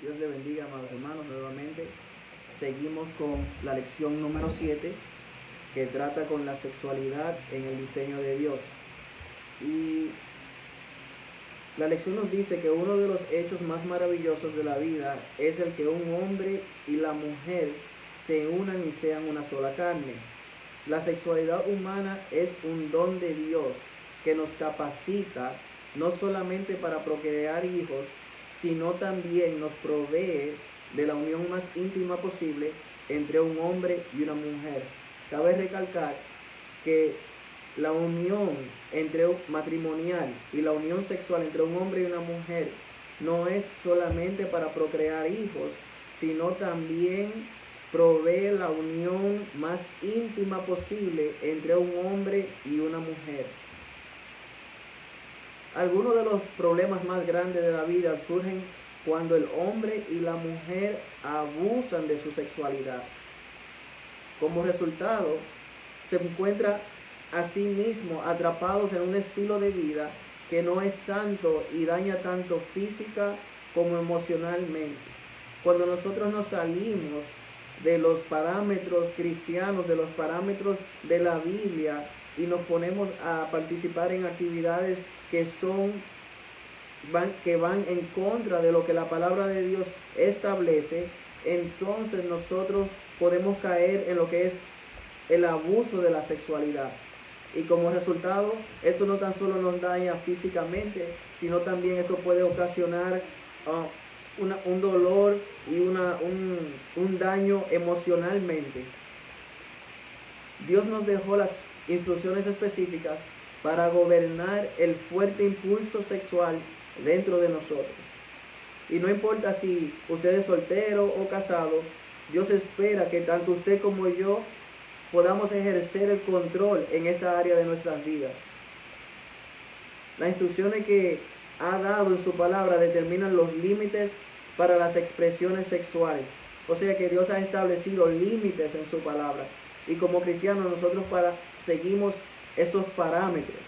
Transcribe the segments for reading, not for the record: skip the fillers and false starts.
Dios le bendiga, amados hermanos. Nuevamente seguimos con la lección número 7, que trata con la sexualidad en el diseño de Dios. Y la lección nos dice que uno de los hechos más maravillosos de la vida es el que un hombre y la mujer se unan y sean una sola carne. La sexualidad humana es un don de Dios que nos capacita no solamente para procrear hijos, sino también nos provee de la unión más íntima posible entre un hombre y una mujer. Cabe recalcar que la unión matrimonial y la unión sexual entre un hombre y una mujer no es solamente para procrear hijos, sino también provee la unión más íntima posible entre un hombre y una mujer. Algunos de los problemas más grandes de la vida surgen cuando el hombre y la mujer abusan de su sexualidad. Como resultado, se encuentra a sí mismo atrapados en un estilo de vida que no es santo y daña tanto física como emocionalmente. Cuando nosotros nos salimos de los parámetros cristianos, de los parámetros de la Biblia, y nos ponemos a participar en actividades que van en contra de lo que la palabra de Dios establece, entonces nosotros podemos caer en lo que es el abuso de la sexualidad. Y como resultado, esto no tan solo nos daña físicamente, sino también esto puede ocasionar un dolor y un daño emocionalmente. Dios nos dejó las instrucciones específicas para gobernar el fuerte impulso sexual dentro de nosotros. Y no importa si usted es soltero o casado, Dios espera que tanto usted como yo podamos ejercer el control en esta área de nuestras vidas. Las instrucciones que ha dado en su palabra determinan los límites para las expresiones sexuales. O sea que Dios ha establecido límites en su palabra. Y como cristianos nosotros seguimos esos parámetros.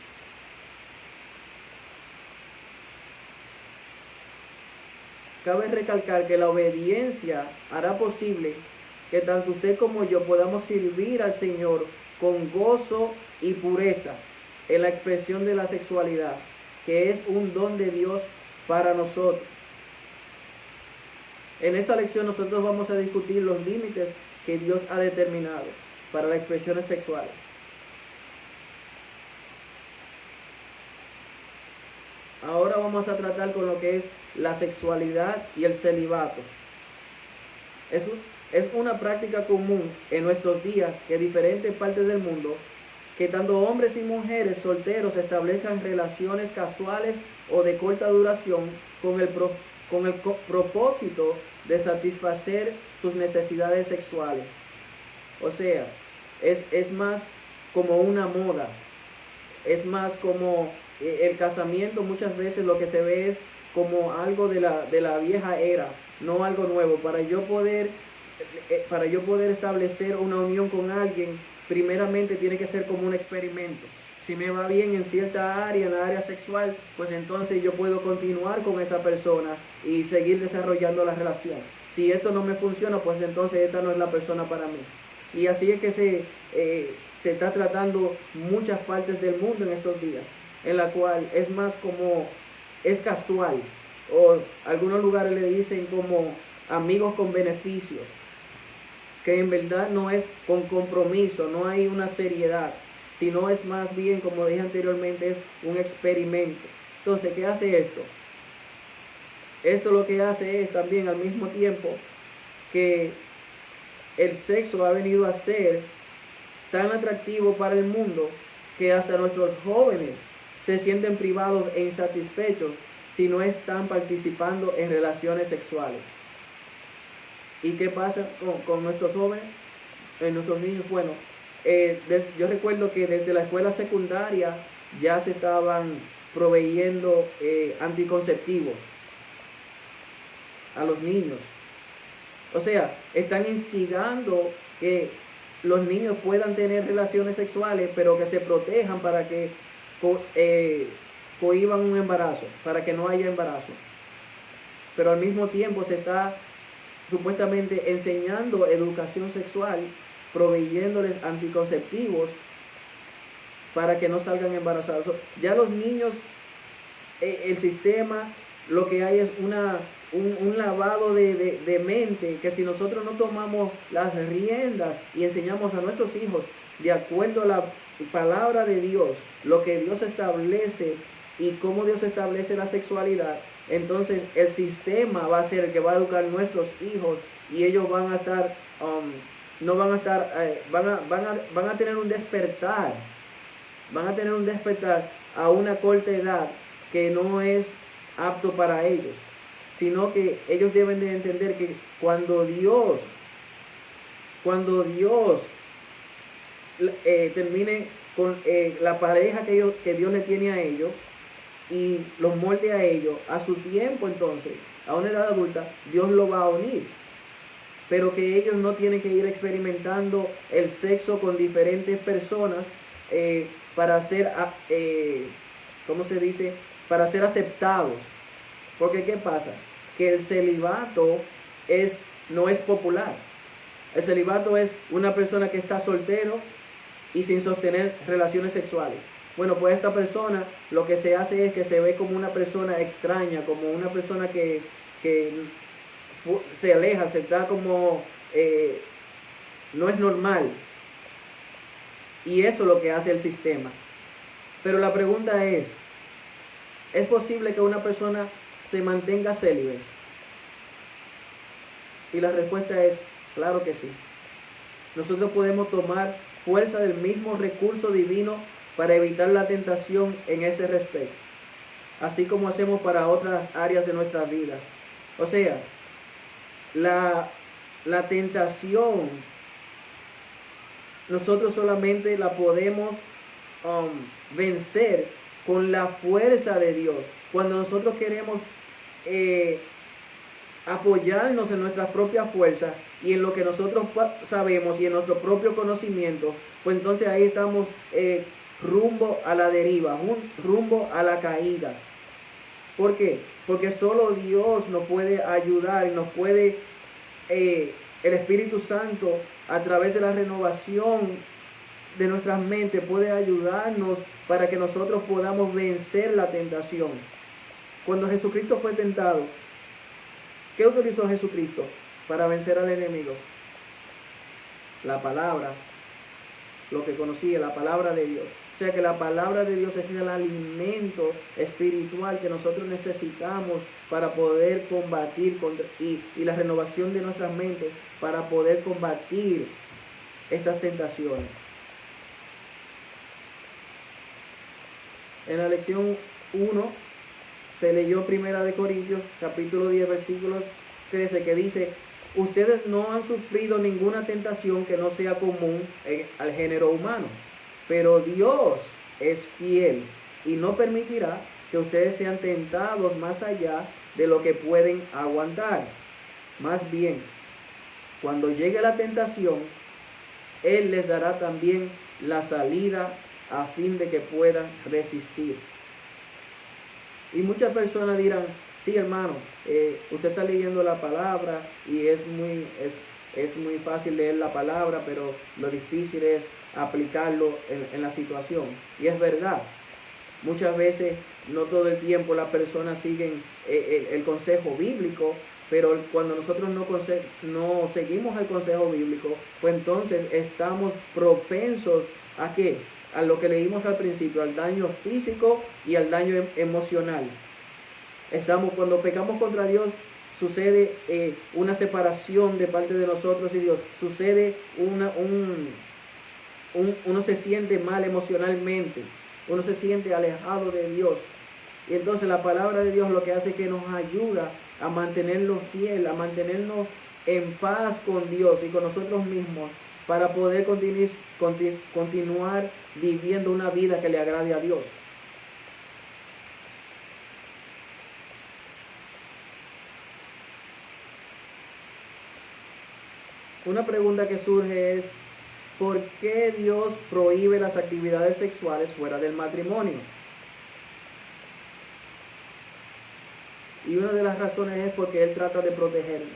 Cabe recalcar que la obediencia hará posible que tanto usted como yo podamos servir al Señor con gozo y pureza en la expresión de la sexualidad, que es un don de Dios para nosotros. En esta lección nosotros vamos a discutir los límites que Dios ha determinado para las expresiones sexuales. Ahora vamos a tratar con lo que es la sexualidad y el celibato. Es una práctica común en nuestros días que en diferentes partes del mundo, que tanto hombres y mujeres solteros establezcan relaciones casuales o de corta duración con el propósito de satisfacer sus necesidades sexuales. O sea, es más como una moda, es más como el casamiento. Muchas veces lo que se ve es como algo de la vieja era, no algo nuevo. Para yo poder establecer una unión con alguien, primeramente tiene que ser como un experimento. Si me va bien en cierta área, en la área sexual, pues entonces yo puedo continuar con esa persona y seguir desarrollando la relación. Si esto no me funciona, pues entonces esta no es la persona para mí. Y así es que se está tratando muchas partes del mundo en estos días, en la cual es más como es casual, o algunos lugares le dicen como amigos con beneficios, que en verdad no es con compromiso, no hay una seriedad, sino es más bien, como dije anteriormente, es un experimento. Entonces, ¿qué hace esto? Esto lo que hace es también al mismo tiempo que el sexo ha venido a ser tan atractivo para el mundo que hasta nuestros jóvenes se sienten privados e insatisfechos si no están participando en relaciones sexuales. ¿Y qué pasa con nuestros jóvenes, nuestros niños? Bueno, yo recuerdo que desde la escuela secundaria ya se estaban proveyendo anticonceptivos a los niños. O sea, están instigando que los niños puedan tener relaciones sexuales, pero que se protejan para que cohiban un embarazo, para que no haya embarazo. pero al mismo tiempo se está supuestamente enseñando educación sexual, proveyéndoles anticonceptivos para que no salgan embarazados. Ya los niños, el sistema, lo que hay es un lavado de mente, que si nosotros no tomamos las riendas y enseñamos a nuestros hijos de acuerdo a la palabra de Dios, lo que Dios establece y cómo Dios establece la sexualidad, entonces el sistema va a ser el que va a educar a nuestros hijos y ellos van a estar, no van a estar, van a tener un despertar, a una corta edad que no es apto para ellos, sino que ellos deben de entender que cuando Dios termine con la pareja que Dios le tiene a ellos y los molde a ellos a su tiempo, entonces a una edad adulta Dios lo va a unir, pero que ellos no tienen que ir experimentando el sexo con diferentes personas para ser ¿cómo se dice? Para ser aceptados. Porque ¿qué pasa? Que el celibato no es popular. El celibato es una persona que está soltero y sin sostener relaciones sexuales. Bueno, pues esta persona lo que se hace es que se ve como una persona extraña, como una persona que se aleja, se está como no es normal. Y eso es lo que hace el sistema. Pero la pregunta ¿es posible que una persona se mantenga célibe? Y la respuesta es, claro que sí. Nosotros podemos tomar fuerza del mismo recurso divino para evitar la tentación en ese respecto, así como hacemos para otras áreas de nuestra vida. O sea, la tentación nosotros solamente la podemos vencer con la fuerza de Dios. Cuando nosotros queremos apoyarnos en nuestras propias fuerzas y en lo que nosotros sabemos y en nuestro propio conocimiento, pues entonces ahí estamos rumbo a la deriva, rumbo a la caída. ¿Por qué? Porque solo Dios nos puede ayudar y nos puede, el Espíritu Santo, a través de la renovación de nuestras mentes, puede ayudarnos para que nosotros podamos vencer la tentación. Cuando Jesucristo fue tentado, ¿qué utilizó Jesucristo para vencer al enemigo? La palabra, lo que conocía, la palabra de Dios. O sea que la palabra de Dios es el alimento espiritual que nosotros necesitamos para poder combatir y la renovación de nuestras mentes para poder combatir estas tentaciones. En la lección 1 se leyó 1 Corintios capítulo 10 versículos 13 que dice: ustedes no han sufrido ninguna tentación que no sea común al género humano, pero Dios es fiel y no permitirá que ustedes sean tentados más allá de lo que pueden aguantar. Más bien, cuando llegue la tentación, Él les dará también la salida a fin de que puedan resistir. Y muchas personas dirán: sí, hermano, usted está leyendo la palabra y es muy fácil leer la palabra, pero lo difícil es aplicarlo en la situación. Y es verdad, muchas veces, no todo el tiempo las personas siguen el consejo bíblico, pero cuando nosotros no seguimos el consejo bíblico, pues entonces estamos propensos ¿a qué? A lo que leímos al principio, al daño físico y al daño emocional. Cuando pecamos contra Dios, sucede una separación de parte de nosotros y Dios. Sucede uno se siente mal emocionalmente, uno se siente alejado de Dios. Y entonces la palabra de Dios lo que hace es que nos ayuda a mantenernos fiel, a mantenernos en paz con Dios y con nosotros mismos, para poder continuar viviendo una vida que le agrade a Dios. Una pregunta que surge es: ¿por qué Dios prohíbe las actividades sexuales fuera del matrimonio? Y una de las razones es porque Él trata de protegernos.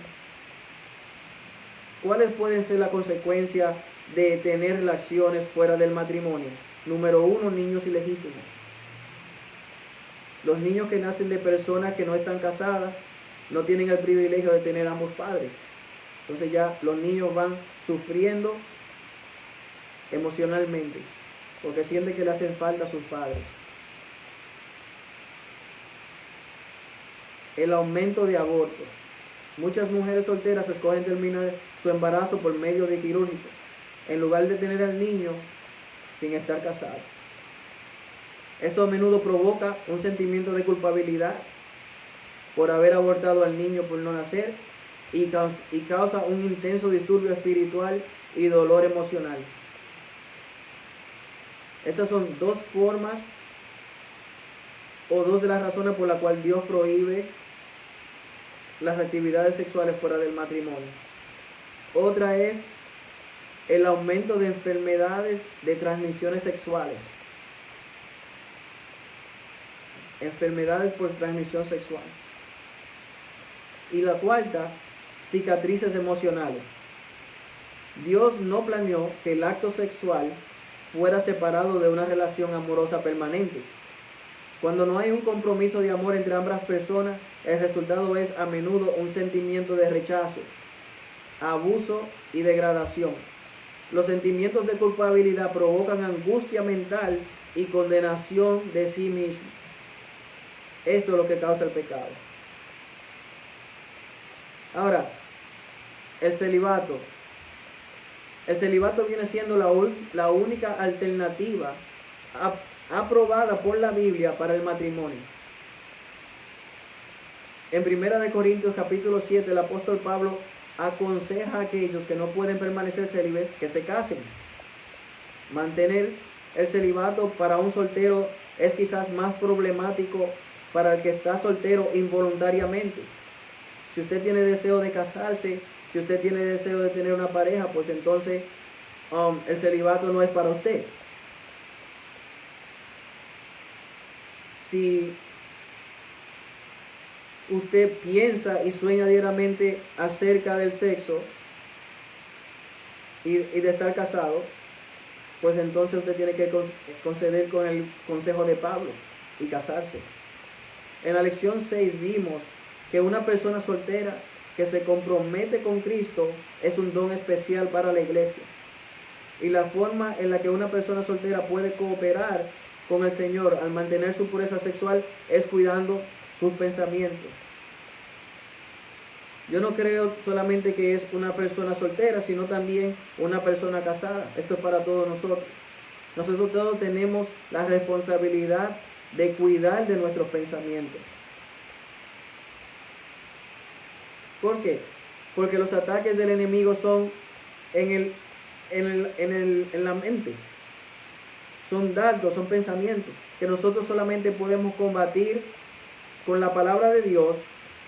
¿Cuáles pueden ser las consecuencias de tener relaciones fuera del matrimonio? Número 1, niños ilegítimos. Los niños que nacen de personas que no están casadas no tienen el privilegio de tener ambos padres. Entonces ya los niños van sufriendo emocionalmente porque sienten que le hacen falta a sus padres. El aumento de abortos. Muchas mujeres solteras escogen terminar su embarazo por medio de quirúrgico, en lugar de tener al niño sin estar casado. Esto a menudo provoca un sentimiento de culpabilidad por haber abortado al niño por no nacer y causa un intenso disturbio espiritual y dolor emocional. Estas son dos formas o dos de las razones por las cuales Dios prohíbe las actividades sexuales fuera del matrimonio. Otra es el aumento de enfermedades de transmisiones sexuales. Enfermedades por transmisión sexual. Y la cuarta, cicatrices emocionales. Dios no planeó que el acto sexual fuera separado de una relación amorosa permanente. Cuando no hay un compromiso de amor entre ambas personas, el resultado es a menudo un sentimiento de rechazo, abuso y degradación. Los sentimientos de culpabilidad provocan angustia mental y condenación de sí mismo. Eso es lo que causa el pecado. Ahora, el celibato. El celibato viene siendo la única alternativa aprobada por la Biblia para el matrimonio. En 1 Corintios capítulo 7, el apóstol Pablo aconseja a aquellos que no pueden permanecer célibes que se casen. Mantener el celibato para un soltero es quizás más problemático para el que está soltero involuntariamente. Si usted tiene deseo de casarse, si usted tiene deseo de tener una pareja, pues entonces el celibato no es para usted. Si usted piensa y sueña diariamente acerca del sexo y de estar casado, pues entonces usted tiene que conceder con el consejo de Pablo y casarse. En la lección 6 vimos que una persona soltera que se compromete con Cristo es un don especial para la iglesia. Y la forma en la que una persona soltera puede cooperar con el Señor al mantener su pureza sexual es cuidando sus pensamientos. Yo no creo solamente que es una persona soltera, sino también una persona casada. Esto es para todos nosotros. Nosotros todos tenemos la responsabilidad de cuidar de nuestros pensamientos. ¿Por qué? Porque los ataques del enemigo son en la mente. Son dardos, son pensamientos que nosotros solamente podemos combatir con la palabra de Dios,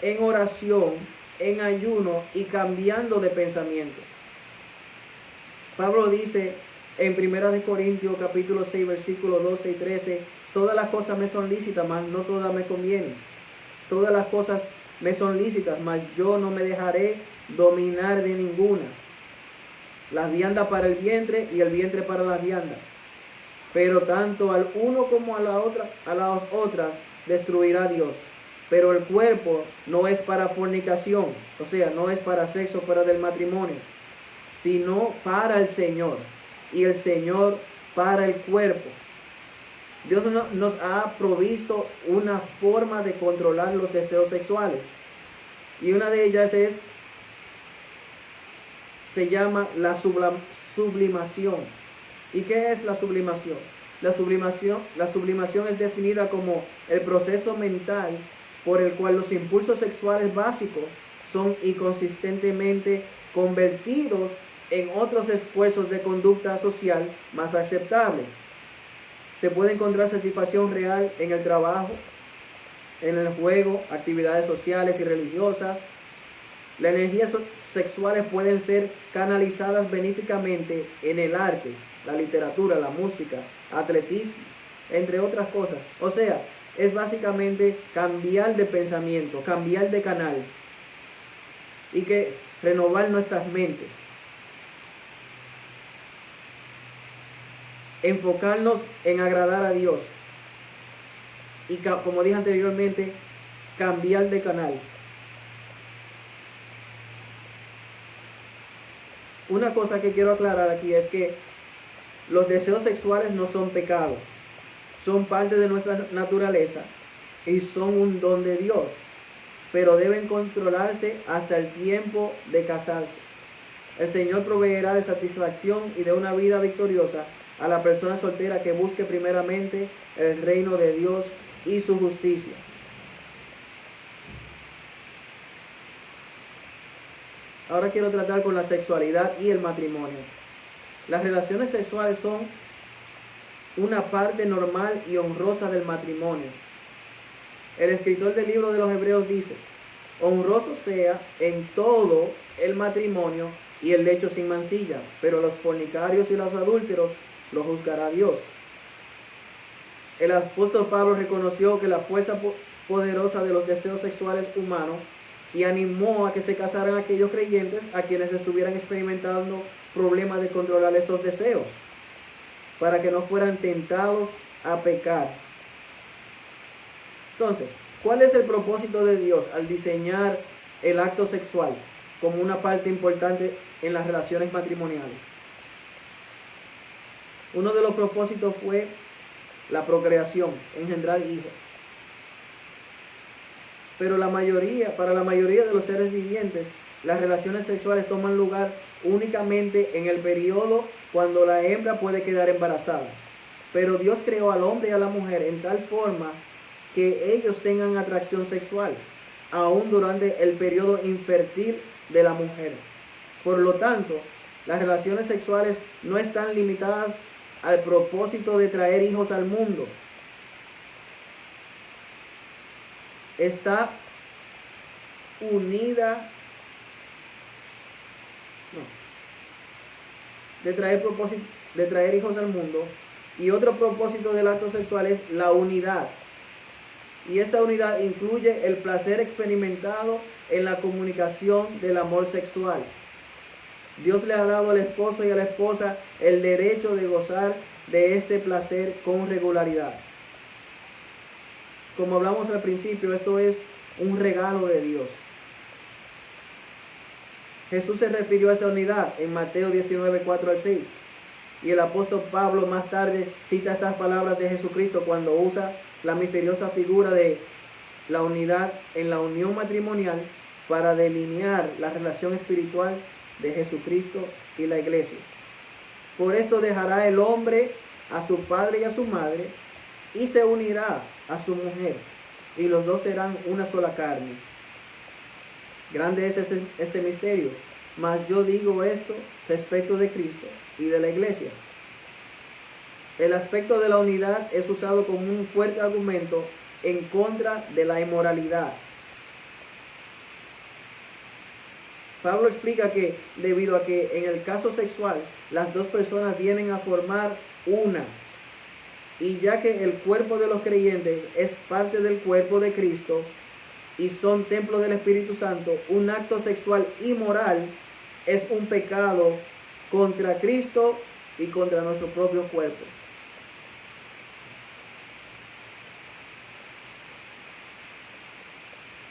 en oración, en ayuno y cambiando de pensamiento. Pablo dice en 1 Corintios capítulo 6, versículos 12 y 13, todas las cosas me son lícitas, mas no todas me convienen. Todas las cosas me son lícitas, mas yo no me dejaré dominar de ninguna. Las viandas para el vientre y el vientre para las viandas. Pero tanto al uno como a las otras destruirá Dios. Pero el cuerpo no es para fornicación, o sea, no es para sexo fuera del matrimonio, sino para el Señor, y el Señor para el cuerpo. Dios nos ha provisto una forma de controlar los deseos sexuales, y una de ellas se llama la sublimación. ¿Y qué es la sublimación? La sublimación es definida como el proceso mental por el cual los impulsos sexuales básicos son inconsistentemente convertidos en otros esfuerzos de conducta social más aceptables. Se puede encontrar satisfacción real en el trabajo, en el juego, actividades sociales y religiosas. Las energías sexuales pueden ser canalizadas benéficamente en el arte, la literatura, la música, atletismo, entre otras cosas. O sea, es básicamente cambiar de pensamiento, cambiar de canal. ¿Y qué es? Renovar nuestras mentes. Enfocarnos en agradar a Dios. Y como dije anteriormente, cambiar de canal. Una cosa que quiero aclarar aquí es que los deseos sexuales no son pecado, son parte de nuestra naturaleza y son un don de Dios, pero deben controlarse hasta el tiempo de casarse. El Señor proveerá de satisfacción y de una vida victoriosa a la persona soltera que busque primeramente el reino de Dios y su justicia. Ahora quiero tratar con la sexualidad y el matrimonio. Las relaciones sexuales son una parte normal y honrosa del matrimonio. El escritor del libro de los Hebreos dice: honroso sea en todo el matrimonio y el lecho sin mancilla, pero los fornicarios y los adúlteros lo juzgará Dios. El apóstol Pablo reconoció que la fuerza poderosa de los deseos sexuales humanos y animó a que se casaran aquellos creyentes a quienes estuvieran experimentando problemas de controlar estos deseos, para que no fueran tentados a pecar. Entonces, ¿cuál es el propósito de Dios al diseñar el acto sexual como una parte importante en las relaciones matrimoniales? Uno de los propósitos fue la procreación, engendrar hijos. Pero para la mayoría de los seres vivientes, las relaciones sexuales toman lugar únicamente en el periodo cuando la hembra puede quedar embarazada. Pero Dios creó al hombre y a la mujer en tal forma que ellos tengan atracción sexual, aún durante el periodo infértil de la mujer. Por lo tanto, las relaciones sexuales no están limitadas al propósito de traer hijos al mundo. Está unida, de traer hijos al mundo. Y otro propósito del acto sexual es la unidad. Y esta unidad incluye el placer experimentado en la comunicación del amor sexual. Dios le ha dado al esposo y a la esposa el derecho de gozar de ese placer con regularidad. Como hablamos al principio, esto es un regalo de Dios. Jesús se refirió a esta unidad en Mateo 19, 4 al 6. Y el apóstol Pablo más tarde cita estas palabras de Jesucristo cuando usa la misteriosa figura de la unidad en la unión matrimonial para delinear la relación espiritual de Jesucristo y la iglesia. Por esto dejará el hombre a su padre y a su madre y se unirá a su mujer, y los dos serán una sola carne. Grande es este misterio, mas yo digo esto respecto de Cristo y de la iglesia. El aspecto de la unidad es usado como un fuerte argumento en contra de la inmoralidad. Pablo explica que debido a que en el caso sexual las dos personas vienen a formar una, y ya que el cuerpo de los creyentes es parte del cuerpo de Cristo y son templos del Espíritu Santo, un acto sexual inmoral es un pecado contra Cristo y contra nuestros propios cuerpos.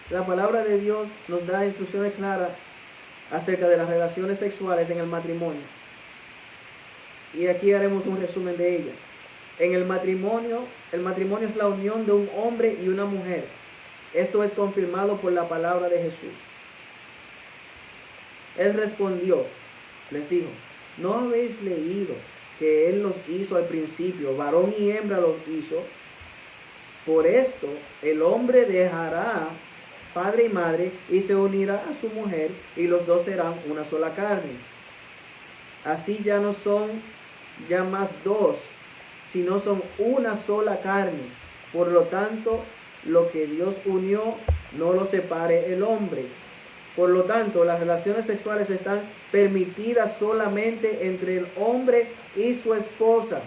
La palabra de Dios nos da instrucciones claras acerca de las relaciones sexuales en el matrimonio. Y aquí haremos un resumen de ellas. En el matrimonio es la unión de un hombre y una mujer. Esto es confirmado por la palabra de Jesús. Él respondió, les dijo: ¿no habéis leído que Él los hizo al principio, varón y hembra los hizo? Por esto el hombre dejará padre y madre y se unirá a su mujer, y los dos serán una sola carne. Así ya no son ya más dos, sino son una sola carne. Por lo tanto, lo que Dios unió, no lo separe el hombre. Por lo tanto, las relaciones sexuales están permitidas solamente entre el hombre y su esposa.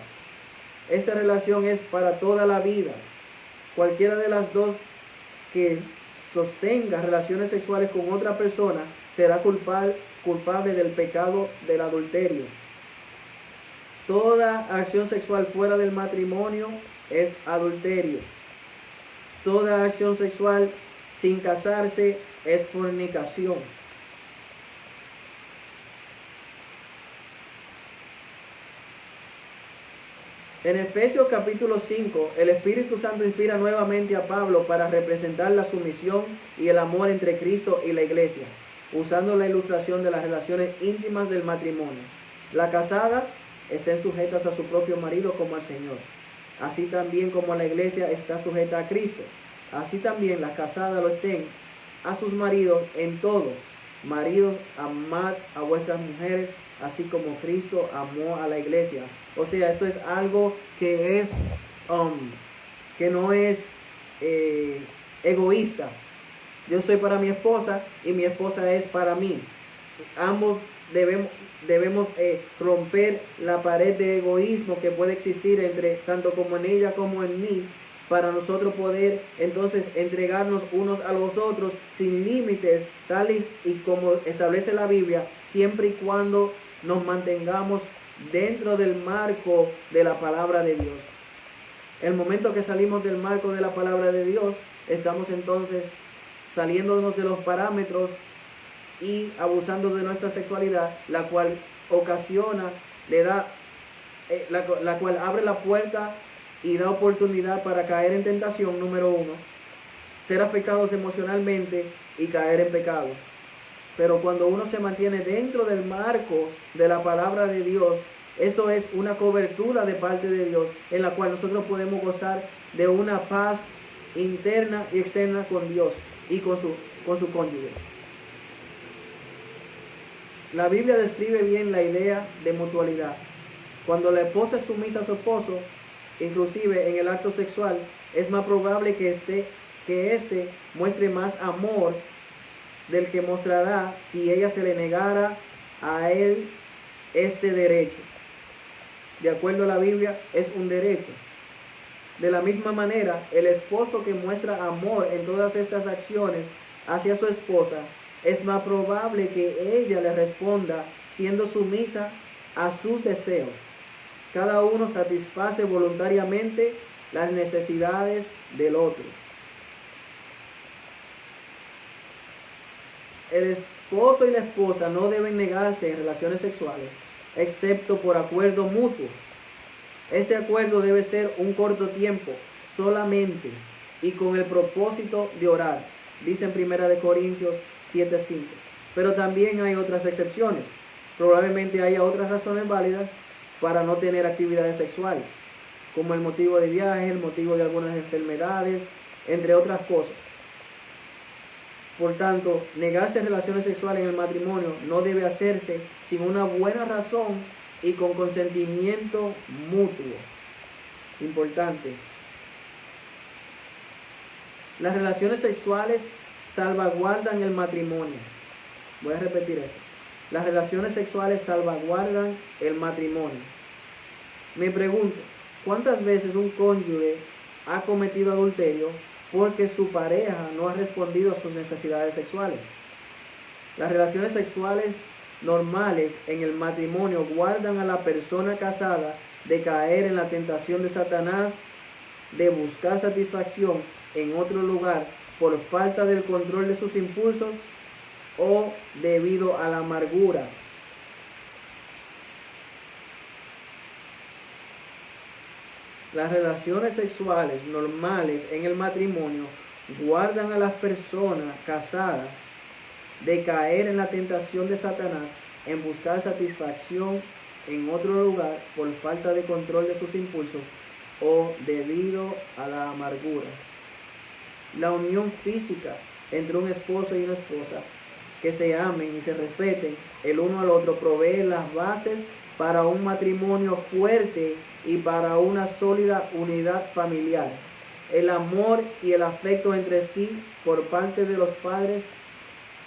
Esta relación es para toda la vida. Cualquiera de las dos que sostenga relaciones sexuales con otra persona será culpable del pecado del adulterio. Toda acción sexual fuera del matrimonio es adulterio. Toda acción sexual sin casarse es fornicación. En Efesios capítulo 5, el Espíritu Santo inspira nuevamente a Pablo para representar la sumisión y el amor entre Cristo y la iglesia, usando la ilustración de las relaciones íntimas del matrimonio. Las casadas estén sujetas a su propio marido como al Señor, así también como la iglesia está sujeta a Cristo. Así también las casadas lo estén a sus maridos en todo. Maridos, amad a vuestras mujeres, así como Cristo amó a la iglesia. O sea, esto es algo que es que no es egoísta. Yo soy para mi esposa y mi esposa es para mí. Ambos debemos romper la pared de egoísmo que puede existir entre tanto como en ella como en mí, para nosotros poder entonces entregarnos unos a los otros sin límites, tal y como establece la Biblia, siempre y cuando nos mantengamos dentro del marco de la palabra de Dios. El momento que salimos del marco de la palabra de Dios, estamos entonces saliéndonos de los parámetros y abusando de nuestra sexualidad, la cual ocasiona, la cual abre la puerta y da oportunidad para caer en tentación, número uno, ser afectados emocionalmente y caer en pecado. Pero cuando uno se mantiene dentro del marco de la palabra de Dios, esto es una cobertura de parte de Dios en la cual nosotros podemos gozar de una paz interna y externa con Dios y con su cónyuge. La Biblia describe bien la idea de mutualidad. Cuando la esposa es sumisa a su esposo, inclusive en el acto sexual, es más probable que éste muestre más amor del que mostrará si ella se le negara a él este derecho. De acuerdo a la Biblia, es un derecho. De la misma manera, el esposo que muestra amor en todas estas acciones hacia su esposa, es más probable que ella le responda siendo sumisa a sus deseos. Cada uno satisface voluntariamente las necesidades del otro. El esposo y la esposa no deben negarse en relaciones sexuales, excepto por acuerdo mutuo. Este acuerdo debe ser un corto tiempo, solamente, y con el propósito de orar. Dice en 1 Corintios 7:5. Pero también hay otras excepciones. Probablemente haya otras razones válidas para no tener actividades sexuales, como el motivo de viaje, el motivo de algunas enfermedades, entre otras cosas. Por tanto, negarse relaciones sexuales en el matrimonio no debe hacerse sin una buena razón y con consentimiento mutuo. Importante. Las relaciones sexuales salvaguardan el matrimonio. Voy a repetir esto. Las relaciones sexuales salvaguardan el matrimonio. Me pregunto, ¿cuántas veces un cónyuge ha cometido adulterio porque su pareja no ha respondido a sus necesidades sexuales? Las relaciones sexuales normales en el matrimonio guardan a la persona casada de caer en la tentación de Satanás de buscar satisfacción en otro lugar por falta del control de sus impulsos o debido a la amargura. Las relaciones sexuales normales en el matrimonio guardan a las personas casadas de caer en la tentación de Satanás en buscar satisfacción en otro lugar por falta de control de sus impulsos o debido a la amargura. La unión física entre un esposo y una esposa que se amen y se respeten el uno al otro provee las bases para un matrimonio fuerte y para una sólida unidad familiar. El amor y el afecto entre sí por parte de los padres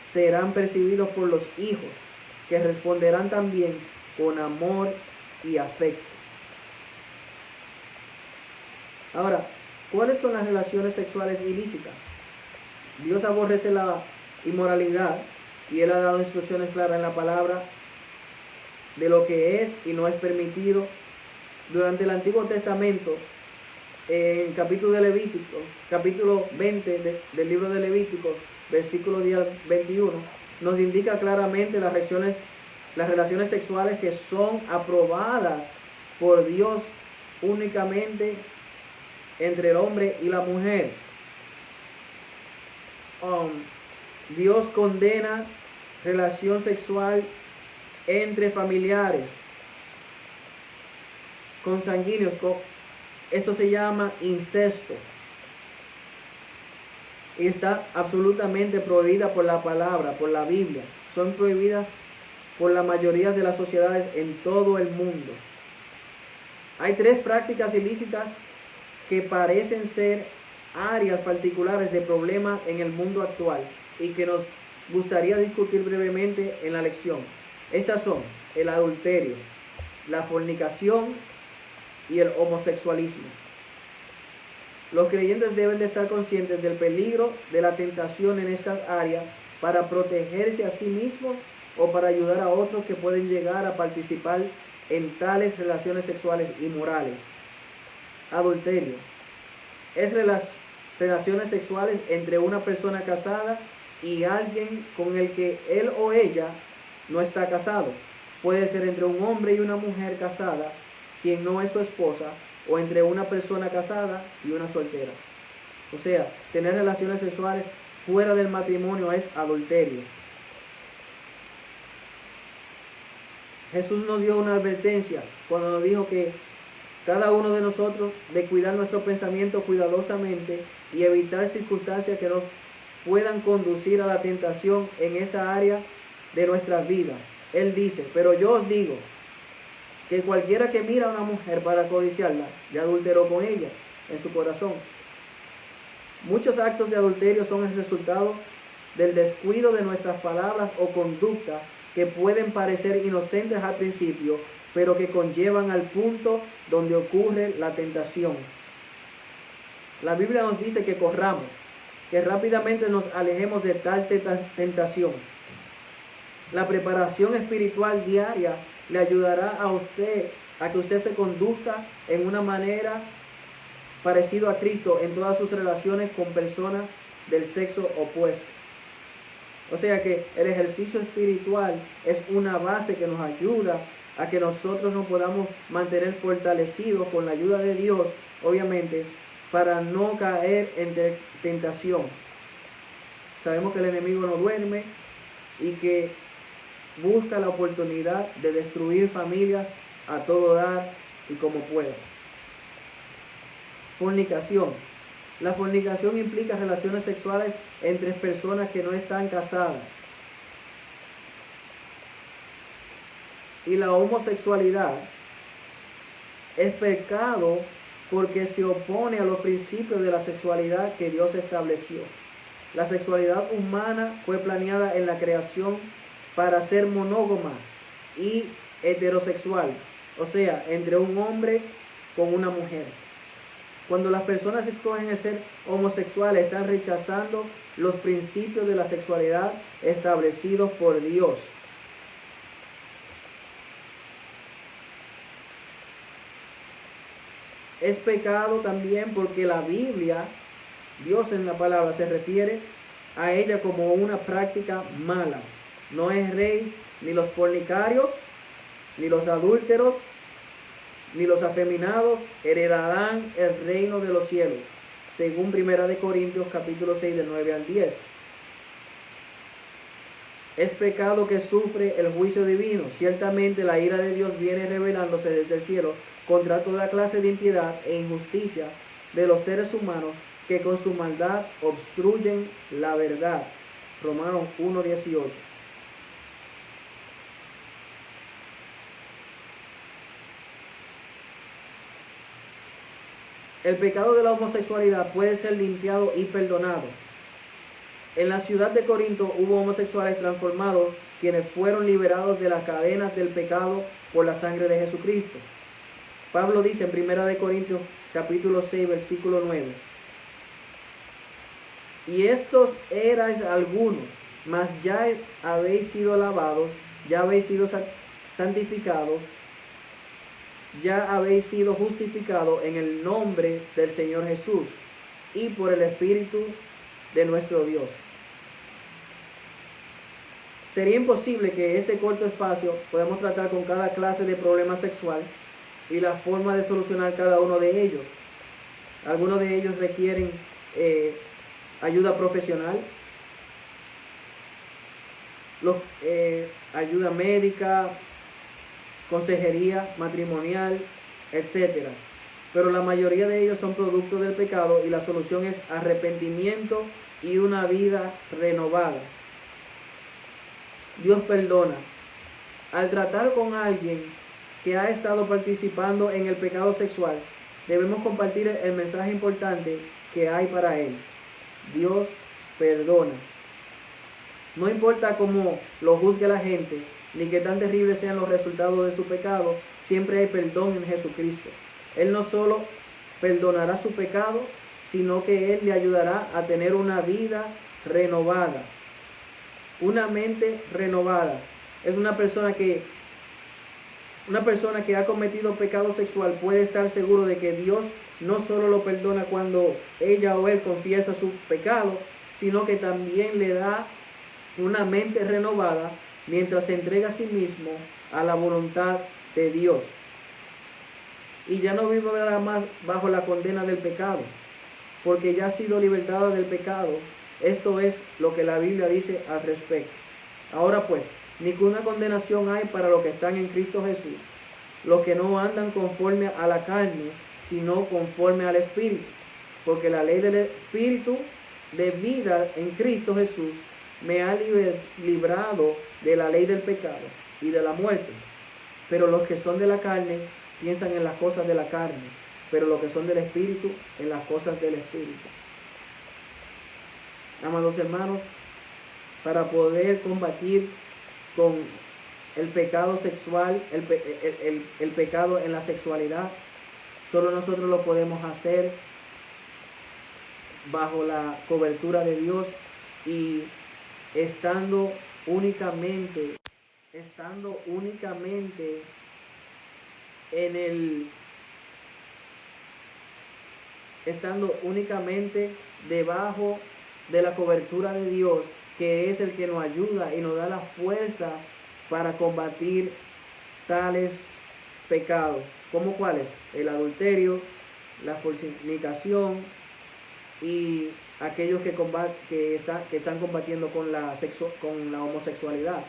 serán percibidos por los hijos, que responderán también con amor y afecto. Ahora, ¿Cuáles son las relaciones sexuales ilícitas? Dios aborrece la inmoralidad y Él ha dado instrucciones claras en la palabra de lo que es y no es permitido. Durante el Antiguo Testamento, en capítulo 20 del libro de Levíticos, versículo 10 al 21, nos indica claramente las relaciones sexuales que son aprobadas por Dios únicamente entre el hombre y la mujer. Dios condena relación sexual entre familiares, consanguíneos. Esto se llama incesto y está absolutamente prohibida por la palabra, por la Biblia. Son prohibidas por la mayoría de las sociedades en todo el mundo. Hay 3 prácticas ilícitas que parecen ser áreas particulares de problema en el mundo actual y que nos gustaría discutir brevemente en la lección. Estas son el adulterio, la fornicación y el homosexualismo. Los creyentes deben de estar conscientes del peligro de la tentación en estas áreas para protegerse a sí mismos o para ayudar a otros que pueden llegar a participar en tales relaciones sexuales inmorales. Adulterio es relaciones sexuales entre una persona casada y alguien con el que él o ella no está casado. Puede ser entre un hombre y una mujer casada, quien no es su esposa, o entre una persona casada y una soltera. O sea, tener relaciones sexuales fuera del matrimonio es adulterio. Jesús nos dio una advertencia cuando nos dijo que cada uno de nosotros de cuidar nuestro pensamiento cuidadosamente y evitar circunstancias que nos puedan conducir a la tentación en esta área de nuestra vida. Él dice, pero yo os digo que cualquiera que mira a una mujer para codiciarla, ya adulteró con ella en su corazón. Muchos actos de adulterio son el resultado del descuido de nuestras palabras o conducta que pueden parecer inocentes al principio, pero que conllevan al punto donde ocurre la tentación. La Biblia nos dice que corramos, que rápidamente nos alejemos de tal tentación. La preparación espiritual diaria le ayudará a que usted se conduzca en una manera parecida a Cristo en todas sus relaciones con personas del sexo opuesto. O sea que el ejercicio espiritual es una base que nos ayuda a que nosotros nos podamos mantener fortalecidos con la ayuda de Dios, obviamente, para no caer en tentación. Sabemos que el enemigo no duerme y que busca la oportunidad de destruir familias a todo dar y como pueda. Fornicación. La fornicación implica relaciones sexuales entre personas que no están casadas. Y la homosexualidad es pecado porque se opone a los principios de la sexualidad que Dios estableció. La sexualidad humana fue planeada en la creación para ser monógama y heterosexual, o sea, entre un hombre con una mujer. Cuando las personas escogen el ser homosexuales, están rechazando los principios de la sexualidad establecidos por Dios. Es pecado también porque la Biblia, Dios en la palabra, se refiere a ella como una práctica mala. No erréis, ni los fornicarios, ni los adúlteros, ni los afeminados heredarán el reino de los cielos, según 1 Corintios capítulo 6 del 9 al 10. Es pecado que sufre el juicio divino. Ciertamente la ira de Dios viene revelándose desde el cielo contra toda clase de impiedad e injusticia de los seres humanos que con su maldad obstruyen la verdad. Romanos 1:18. El pecado de la homosexualidad puede ser limpiado y perdonado. En la ciudad de Corinto hubo homosexuales transformados quienes fueron liberados de las cadenas del pecado por la sangre de Jesucristo. Pablo dice en 1 Corintios capítulo 6, versículo 9. Y estos erais algunos, mas ya habéis sido lavados, ya habéis sido santificados, ya habéis sido justificados en el nombre del Señor Jesús y por el Espíritu de nuestro Dios. Sería imposible que en este corto espacio podamos tratar con cada clase de problema sexual y la forma de solucionar cada uno de ellos. Algunos de ellos requieren ayuda profesional, ayuda médica, consejería matrimonial, etc. Pero la mayoría de ellos son producto del pecado y la solución es arrepentimiento y una vida renovada. Dios perdona. Al tratar con alguien que ha estado participando en el pecado sexual, debemos compartir el mensaje importante que hay para él. Dios perdona. No importa cómo lo juzgue la gente, ni que tan terribles sean los resultados de su pecado, siempre hay perdón en Jesucristo. Él no solo perdonará su pecado, sino que Él le ayudará a tener una vida renovada. Una mente renovada. Es una persona que ha cometido pecado sexual puede estar seguro de que Dios no solo lo perdona cuando ella o él confiesa su pecado, sino que también le da una mente renovada mientras se entrega a sí mismo a la voluntad de Dios. Y ya no vivirá más bajo la condena del pecado, porque ya ha sido libertada del pecado. Esto es lo que la Biblia dice al respecto. Ahora pues, ninguna condenación hay para los que están en Cristo Jesús, los que no andan conforme a la carne, sino conforme al Espíritu. Porque la ley del Espíritu de vida en Cristo Jesús me ha librado de la ley del pecado y de la muerte. Pero los que son de la carne piensan en las cosas de la carne, pero los que son del Espíritu en las cosas del Espíritu. Amados hermanos, para poder combatir con el pecado sexual, el pecado en la sexualidad, solo nosotros lo podemos hacer bajo la cobertura de Dios y estando únicamente debajo de la cobertura de Dios, que es el que nos ayuda y nos da la fuerza para combatir tales pecados. ¿Cómo cuáles? El adulterio, la fornicación y aquellos que están combatiendo con la homosexualidad.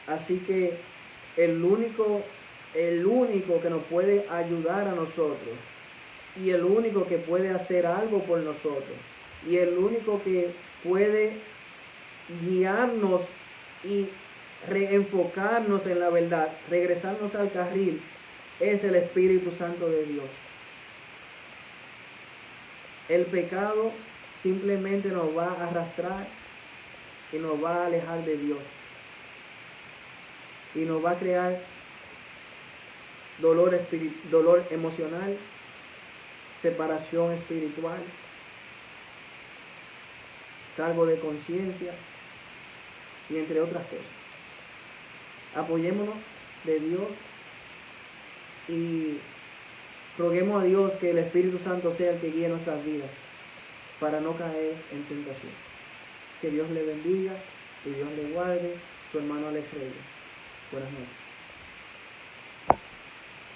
Así que el único que nos puede ayudar a nosotros, y el único que puede hacer algo por nosotros, y el único que puede guiarnos y reenfocarnos en la verdad, regresarnos al carril, es el Espíritu Santo de Dios. El pecado simplemente nos va a arrastrar y nos va a alejar de Dios. Y nos va a crear dolor emocional, separación espiritual, cargo de conciencia y entre otras cosas. Apoyémonos de Dios y roguemos a Dios que el Espíritu Santo sea el que guíe nuestras vidas para no caer en tentación. Que Dios le bendiga y Dios le guarde. Su hermano Alex Reyes. Buenas noches.